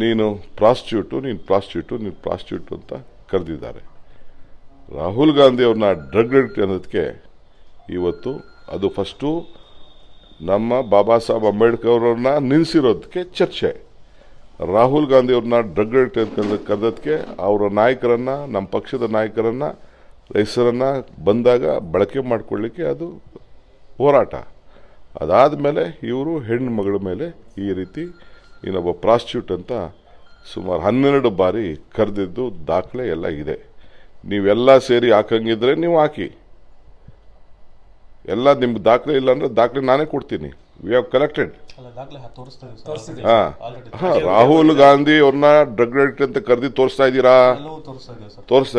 ನೀನು ಪ್ರಾಸ್ಟಿಟ್ಯೂಟ್ ಅಂತ ಕರೆದಿದ್ದಾರೆ. ರಾಹುಲ್ ಗಾಂಧಿ ಅವ್ರನ್ನ ಡ್ರಗ್ ಅಡಿಕ್ಟ್ ಅನ್ನೋದಕ್ಕೆ ಇವತ್ತು ಅದು ಫಸ್ಟು ನಮ್ಮ ಬಾಬಾ ಸಾಹೇಬ್ ಅಂಬೇಡ್ಕರ್ ಅವ್ರನ್ನ ನಿಲ್ಲಿಸಿರೋದಕ್ಕೆ ಚರ್ಚೆ. ರಾಹುಲ್ ಗಾಂಧಿ ಅವ್ರನ್ನ ಡ್ರಗ್ ಅಡಿಕ್ಟ್ ಕರೆದಕ್ಕೆ ಅವರ ನಾಯಕರನ್ನ, ನಮ್ಮ ಪಕ್ಷದ ನಾಯಕರನ್ನ ಹೆಸರನ್ನು ಬಂದಾಗ ಬಳಕೆ ಮಾಡಿಕೊಳ್ಳಿಕ್ಕೆ ಅದು ಹೋರಾಟ. ಅದಾದ ಮೇಲೆ ಇವರು ಹೆಣ್ಣು ಮಗಳ ಮೇಲೆ ಈ ರೀತಿ ಇನ್ನೊಬ್ಬ ಪ್ರಾಸ್ಟಿಟ್ಯೂಟ್ ಅಂತ ಸುಮಾರು 12 ಬಾರಿ ಕರೆದಿದ್ದು ದಾಖಲೆ ಎಲ್ಲ ಇದೆ. ನೀವೆಲ್ಲ ಸೇರಿ ಹಾಕಂಗಿದ್ರೆ ನೀವು ಹಾಕಿ, ಎಲ್ಲ ನಿಮ್ಗೆ ದಾಖಲೆ ಇಲ್ಲ ಅಂದರೆ ದಾಖಲೆ ನಾನೇ ಕೊಡ್ತೀನಿ. We have collected. Rahul Gandhi ಅವ್ರನ್ನ ಡ್ರಗ್ ಅಡಿಕ್ಟ್ ಅಂತ ಕರೆದಿ ತೋರಿಸ್ತಾ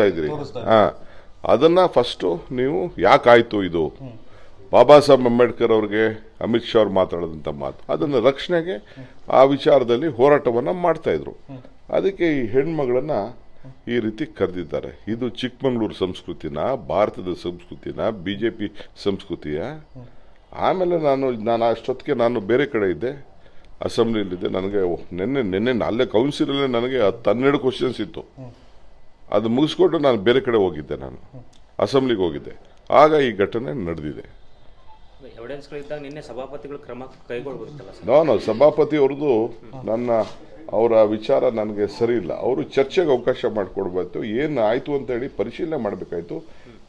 ಇದ್ದೀರಿ. ಅದನ್ನ ಫಸ್ಟು ನೀವು ಯಾಕಾಯ್ತು ಇದು ಬಾಬಾ ಸಾಹೇಬ್ ಅಂಬೇಡ್ಕರ್ ಅವ್ರಿಗೆ ಅಮಿತ್ ಶಾ ಅವ್ರು ಮಾತಾಡಿದಂಥ ಮಾತು, ಅದನ್ನು ರಕ್ಷಣೆಗೆ ಆ ವಿಚಾರದಲ್ಲಿ ಹೋರಾಟವನ್ನು ಮಾಡ್ತಾ ಇದ್ರು. ಅದಕ್ಕೆ ಈ ಹೆಣ್ಮಗಳನ್ನ ಈ ರೀತಿ ಕರೆದಿದ್ದಾರೆ. ಇದು ಚಿಕ್ಕಮಗಳೂರು ಸಂಸ್ಕೃತಿನ, ಭಾರತದ ಸಂಸ್ಕೃತಿನ, ಬಿಜೆಪಿ ಸಂಸ್ಕೃತಿಯ. ಆಮೇಲೆ ನಾನು ಅಷ್ಟೊತ್ತಿಗೆ ನಾನು ಬೇರೆ ಕಡೆ ಇದ್ದೆ, ಅಸೆಂಬ್ಲಿಯಲ್ಲಿದ್ದೆ. ನನಗೆ ನಿನ್ನೆ ಅಲ್ಲೇ ಕೌನ್ಸಿಲಲ್ಲೇ ನನಗೆ 12 ಕ್ವಶನ್ಸ್ ಇತ್ತು. ಅದು ಮುಗಿಸ್ಕೊಂಡು ನಾನು ಬೇರೆ ಕಡೆ ಹೋಗಿದ್ದೆ, ನಾನು ಅಸೆಂಬ್ಲಿಗೆ ಹೋಗಿದ್ದೆ. ಆಗ ಈ ಘಟನೆ ನಡೆದಿದೆ. ನಾನು ಸಭಾಪತಿ ಅವ್ರದ್ದು ಅವರ ವಿಚಾರ ನನಗೆ ಸರಿ ಇಲ್ಲ. ಅವರು ಚರ್ಚೆಗೆ ಅವಕಾಶ ಮಾಡಿಕೊಡ್ಬೇಕು. ಏನು ಆಯ್ತು ಅಂತ ಹೇಳಿ ಪರಿಶೀಲನೆ ಮಾಡಬೇಕಾಯ್ತು.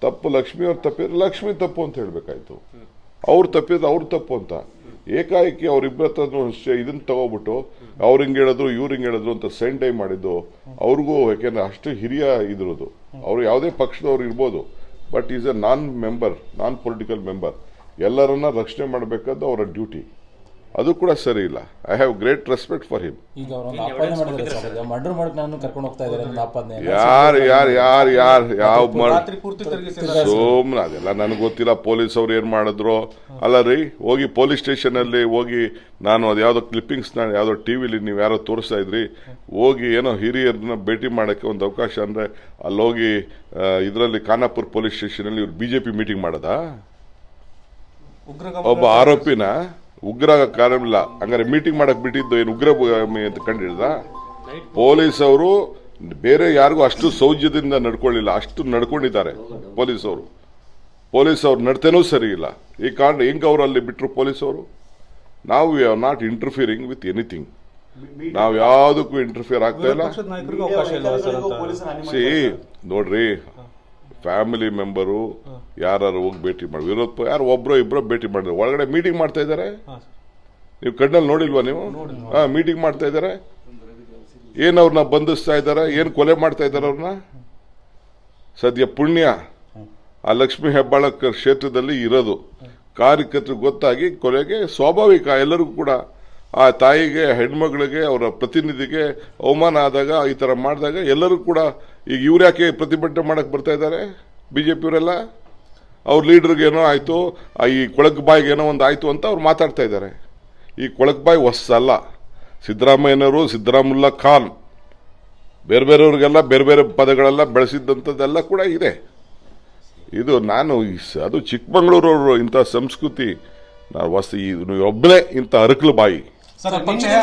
ತಪ್ಪು ಲಕ್ಷ್ಮಿ ಅವ್ರು ತಪ್ಪಿದ್ರೆ ಲಕ್ಷ್ಮಿ ತಪ್ಪು ಅಂತ ಹೇಳಬೇಕಾಯ್ತು. ಅವ್ರು ತಪ್ಪಿದ್ರೆ ಅವ್ರು ತಪ್ಪು ಅಂತ ಏಕಾಏಕಿ ಅವರಿಬ್ಬರ ಹತ್ರ ಇದನ್ನ ತಗೋಬಿಟ್ಟು ಅವ್ರು ಹಿಂಗೆ ಹೇಳಿದ್ರು ಇವ್ರು ಹಿಂಗೆ ಹೇಳಿದ್ರು ಅಂತ ಸೆಂಡೈ ಮಾಡಿದ್ದು ಅವ್ರಿಗೂ. ಯಾಕೆಂದ್ರೆ ಅಷ್ಟು ಹಿರಿಯ ಇದ್ರದು. ಅವರು ಯಾವುದೇ ಪಕ್ಷದವ್ರು ಇರ್ಬೋದು, but is a non political member. ಎಲ್ಲರನ್ನ ರಕ್ಷಣೆ ಮಾಡಬೇಕಾದ್ದು ಅವರ ಡ್ಯೂಟಿ. ಅದು ಕೂಡ ಸರಿ ಇಲ್ಲ. I have great respect for him. ಸೋಮ್ನ ಅದೆಲ್ಲ ನನಗೆ ಗೊತ್ತಿಲ್ಲ. ಪೊಲೀಸ್ ಅವ್ರು ಏನ್ ಮಾಡಿದ್ರು ಅಲ್ಲ ರೀ. ಹೋಗಿ ಪೊಲೀಸ್ ಸ್ಟೇಷನ್ ಅಲ್ಲಿ ಹೋಗಿ, ನಾನು ಅದ್ಯಾವುದೋ ಕ್ಲಿಪ್ಪಿಂಗ್ಸ್ ಯಾವುದೋ ಟಿವಿಲಿ ನೀವು ಯಾರೋ ತೋರಿಸ್ತಾ ಇದ್ರಿ, ಹೋಗಿ ಏನೋ ಹಿರಿಯರನ್ನ ಭೇಟಿ ಮಾಡಕ್ಕೆ ಒಂದು ಅವಕಾಶ ಅಂದ್ರೆ ಅಲ್ಲೋಗಿ ಇದರಲ್ಲಿ ಖಾನಾಪುರ್ ಪೊಲೀಸ್ ಸ್ಟೇಷನ್ ಅಲ್ಲಿ ಇವ್ರು ಬಿಜೆಪಿ ಮೀಟಿಂಗ್ ಮಾಡದ ಒಬ್ಬ ಆರೋಪಿನ ಉಗ್ರ ಕಾರಣ ಹಂಗಾರೆ ಮೀಟಿಂಗ್ ಮಾಡಕ್ ಬಿಟ್ಟಿದ್ದು ಏನು ಉಗ್ರ ಅಂತ ಕಂಡಿಡ್ದ? ಪೊಲೀಸ್ ಅವರು ಬೇರೆ ಯಾರಿಗೂ ಅಷ್ಟು ಸೌಜ್ಯದಿಂದ ನಡ್ಕೊಳ್ಳಿಲ್ಲ, ಅಷ್ಟು ನಡ್ಕೊಂಡಿದ್ದಾರೆ ಪೊಲೀಸ್ ಅವ್ರು ನಡತೆನೂ ಸರಿ ಇಲ್ಲ. ಈ ಕಾರಣ ಹೆಂಗ್ ಅವ್ರು ಅಲ್ಲಿ ಬಿಟ್ರು ಪೊಲೀಸ್ ಅವರು? ನಾವು we are not interfering with anything. ನಾವು ಯಾವುದಕ್ಕೂ ಇಂಟರ್ಫಿಯರ್ ಆಗ್ತಾ ಇಲ್ಲ. ನೋಡ್ರಿ, ಫ್ಯಾಮಿಲಿ ಮೆಂಬರು ಯಾರು ಹೋಗಿ ಭೇಟಿ ಮಾಡಿ, ವಿರೋಧ ಯಾರು ಒಬ್ರು ಇಬ್ಬರು ಭೇಟಿ ಮಾಡಿದ್ರೆ ಒಳಗಡೆ ಮೀಟಿಂಗ್ ಮಾಡ್ತಾ ಇದ್ದಾರೆ. ನೀವು ಕಣ್ಣಲ್ಲಿ ನೋಡಿಲ್ವಾ ನೀವು? ಮೀಟಿಂಗ್ ಮಾಡ್ತಾ ಇದ್ದಾರೆ. ಏನ್ ಅವ್ರನ್ನ ಬಂಧಿಸ್ತಾ ಇದ್ದಾರೆ, ಏನ್ ಕೊಲೆ ಮಾಡ್ತಾ ಇದ್ದಾರೆ ಅವ್ರನ್ನ. ಸದ್ಯ ಪುಣ್ಯ ಆ ಲಕ್ಷ್ಮೀ ಹೆಬ್ಬಾಳಕರ್ ಕ್ಷೇತ್ರದಲ್ಲಿ ಇರೋದು. ಕಾರ್ಯಕರ್ತರಿಗೆ ಗೊತ್ತಾಗಿ ಕೊಲೆಗೆ ಸ್ವಾಭಾವಿಕ. ಎಲ್ಲರಿಗೂ ಕೂಡ ಆ ತಾಯಿಗೆ, ಹೆಣ್ಮಗಳಿಗೆ, ಅವರ ಪ್ರತಿನಿಧಿಗೆ ಅವಮಾನ ಆದಾಗ, ಈ ತರ ಮಾಡಿದಾಗ ಎಲ್ಲರೂ ಕೂಡ ಈಗ ಇವ್ರ್ಯಾಕೆ ಪ್ರತಿಭಟನೆ ಮಾಡಕ್ ಬರ್ತಾ ಇದ್ದಾರೆ? ಬಿಜೆಪಿಯವರೆಲ್ಲ ಅವ್ರ ಲೀಡರ್ಗೆ ಏನೋ ಆಯ್ತು, ಈ ಕೊಳಕ್ ಬಾಯಿಗೆ ಏನೋ ಒಂದು ಆಯ್ತು ಅಂತ ಅವ್ರು ಮಾತಾಡ್ತಾ ಇದ್ದಾರೆ. ಈ ಕೊಳಕ್ ಬಾಯಿ ಹೊಸಲ್ಲ. ಸಿದ್ದರಾಮಯ್ಯನವರು, ಸಿದ್ದರಾಮುಲ್ಲಾ ಖಾನ್, ಬೇರೆಯವ್ರಿಗೆಲ್ಲ ಬೇರೆ ಬೇರೆ ಪದಗಳೆಲ್ಲ ಬೆಳೆಸಿದ್ದಂಥದ್ದೆಲ್ಲ ಕೂಡ ಇದೆ. ಇದು ಅದು ಚಿಕ್ಕಮಗಳೂರವರು ಇಂಥ ಸಂಸ್ಕೃತಿ ನಾವು ಒಬ್ಬನೇ ಇಂಥ ಅರಕಲು ಬಾಯಿ.